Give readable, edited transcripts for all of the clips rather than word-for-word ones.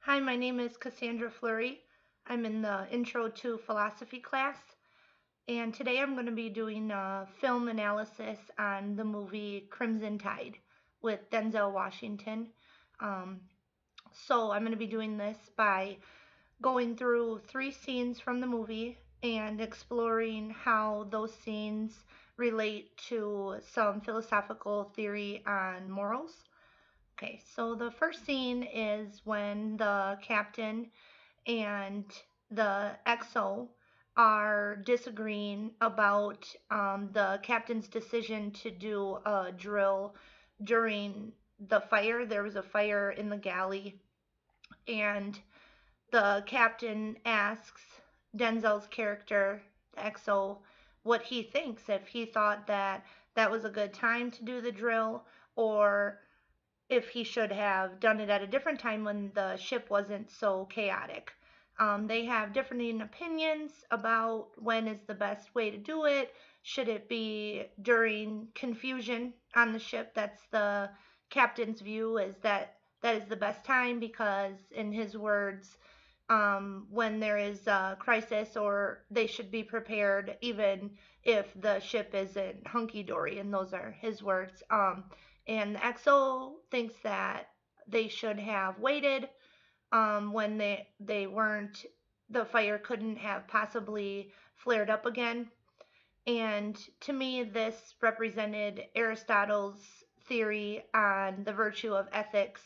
Hi, my name is Cassandra Fleury. I'm in the Intro to Philosophy class, and today I'm going to be doing a film analysis on the movie Crimson Tide with Denzel Washington. Um, so I'm going to be doing this by going through three scenes from the movie and exploring how those scenes relate to some philosophical theory on morals. Okay, so the first scene is when the captain and the XO are disagreeing about the captain's decision to do a drill during the fire. There was a fire in the galley, and the captain asks Denzel's character, the XO, what he thinks, if he thought that that was a good time to do the drill, or if he should have done it at a different time when the ship wasn't so chaotic. They have different opinions about when is the best way to do it. Should it be during confusion on the ship? That's the captain's view, is that that is the best time because, in his words, when there is a crisis, or they should be prepared even if the ship isn't hunky dory, and those are his words. And the XO thinks that they should have waited when they weren't, the fire couldn't have possibly flared up again. And to me, this represented Aristotle's theory on the virtue of ethics,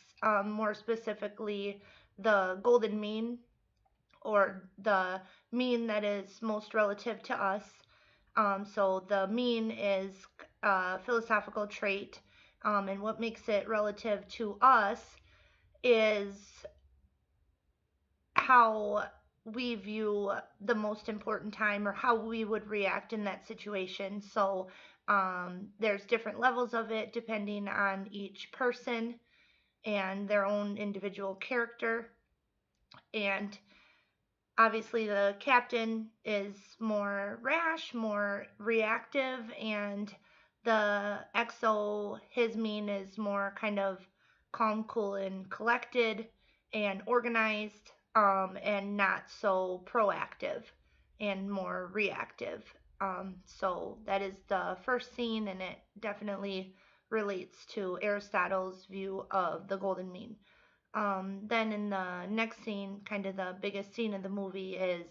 more specifically the golden mean, or the mean that is most relative to us. So the mean is a philosophical trait, and what makes it relative to us is how we view the most important time, or how we would react in that situation. So there's different levels of it depending on each person and their own individual character. And obviously, the captain is more rash, more reactive, and the XO, his mean is more kind of calm, cool, and collected and organized, and not so proactive and more reactive. So that is the first scene, and it definitely relates to Aristotle's view of the golden mean. Then in the next scene, kind of the biggest scene of the movie, is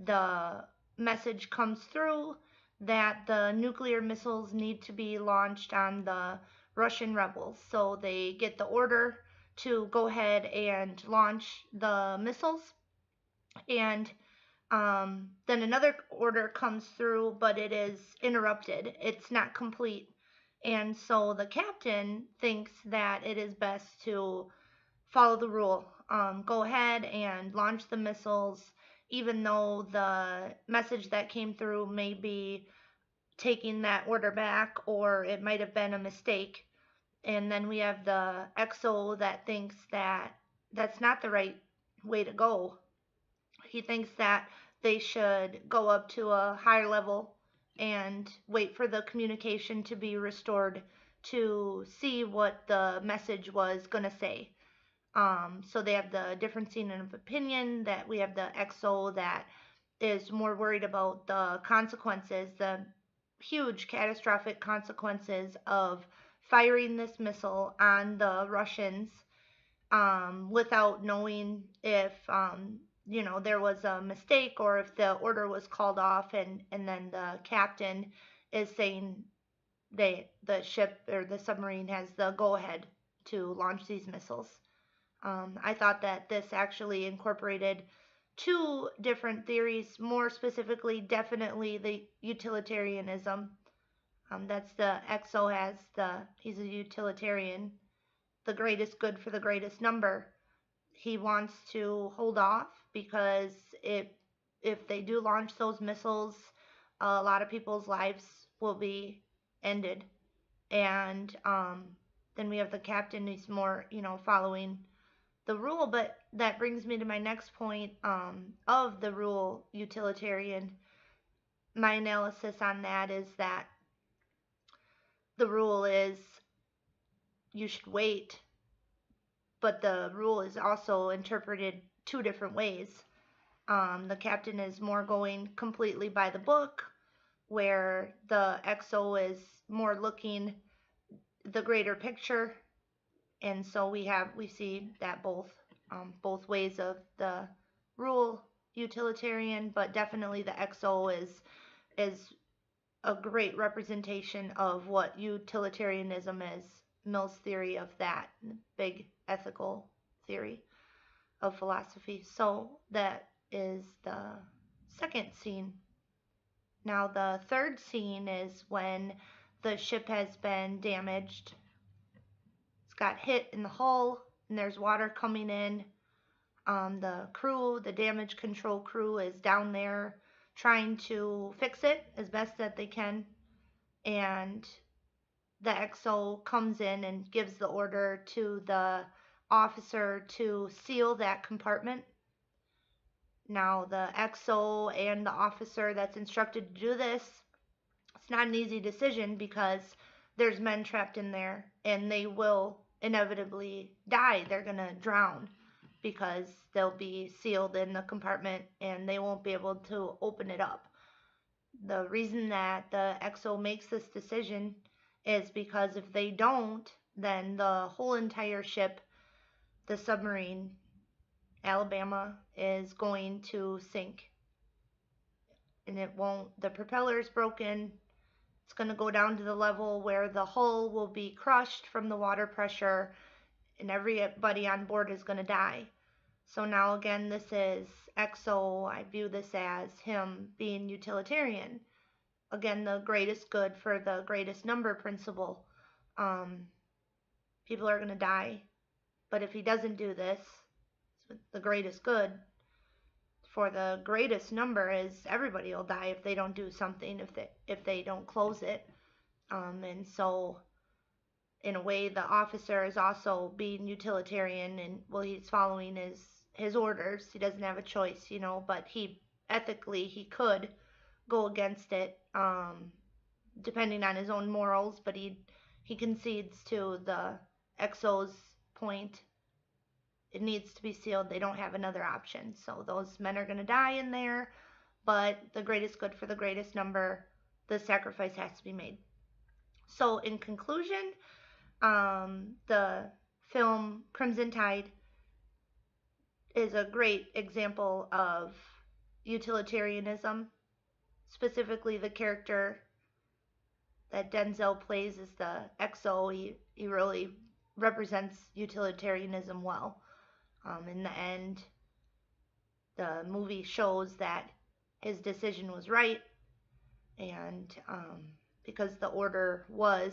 the message comes through that the nuclear missiles need to be launched on the Russian rebels. So they get the order to go ahead and launch the missiles. And then another order comes through, but it is interrupted. It's not complete. And so the captain thinks that it is best to follow the rule. Go ahead and launch the missiles, even though the message that came through may be taking that order back, or it might have been a mistake. And then we have the XO that thinks that that's not the right way to go. He thinks that they should go up to a higher level and wait for the communication to be restored to see what the message was going to say. So they have the differencing of opinion, that we have the XO that is more worried about the consequences, the huge catastrophic consequences of firing this missile on the Russians, without knowing if there was a mistake, or if the order was called off, and then the captain is saying the ship or the submarine has the go ahead to launch these missiles. I thought that this actually incorporated two different theories, more specifically, definitely the utilitarianism. That's the XO has he's a utilitarian, the greatest good for the greatest number. He wants to hold off because if they do launch those missiles, a lot of people's lives will be ended. And then we have the captain who's more, following the rule. But that brings me to my next point, of the rule utilitarian. My analysis on that is that the rule is you should wait but the rule is also interpreted two different ways. The captain is more going completely by the book, where the XO is more looking the greater picture, and so we see that both ways of the rule utilitarian, but definitely the XO is a great representation of what utilitarianism is. Mill's theory of that big ethical theory of philosophy. So that is the second scene. Now the third scene is when the ship has been damaged. It's got hit in the hull and there's water coming in. The crew, the damage control crew, is down there trying to fix it as best that they can. And the XO comes in and gives the order to the officer to seal that compartment. Now, the XO and the officer that's instructed to do this, it's not an easy decision because there's men trapped in there and they will inevitably die. They're going to drown because they'll be sealed in the compartment and they won't be able to open it up. The reason that the XO makes this decision is because if they don't, then the whole entire ship, the submarine, Alabama, is going to sink. And it won't, the propeller's broken. It's going to go down to the level where the hull will be crushed from the water pressure and everybody on board is going to die. So now again, this is XO. I view this as him being utilitarian. Again, the greatest good for the greatest number principle. People are going to die. But if he doesn't do this, the greatest good for the greatest number is everybody will die if they don't do something, if they don't close it. And so in a way the officer is also being utilitarian, and well, he's following his orders. He doesn't have a choice, but he ethically he could go against it, depending on his own morals, but he concedes to the XO's point. It needs to be sealed. They don't have another option. So those men are going to die in there, but the greatest good for the greatest number, the sacrifice has to be made. So in conclusion, the film Crimson Tide is a great example of utilitarianism. Specifically, the character that Denzel plays is the XO. He really represents utilitarianism well. In the end, the movie shows that his decision was right, and because the order was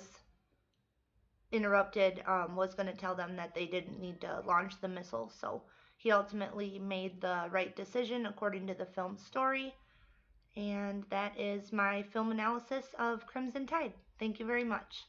interrupted, was going to tell them that they didn't need to launch the missile. So he ultimately made the right decision according to the film's story. And that is my film analysis of Crimson Tide. Thank you very much.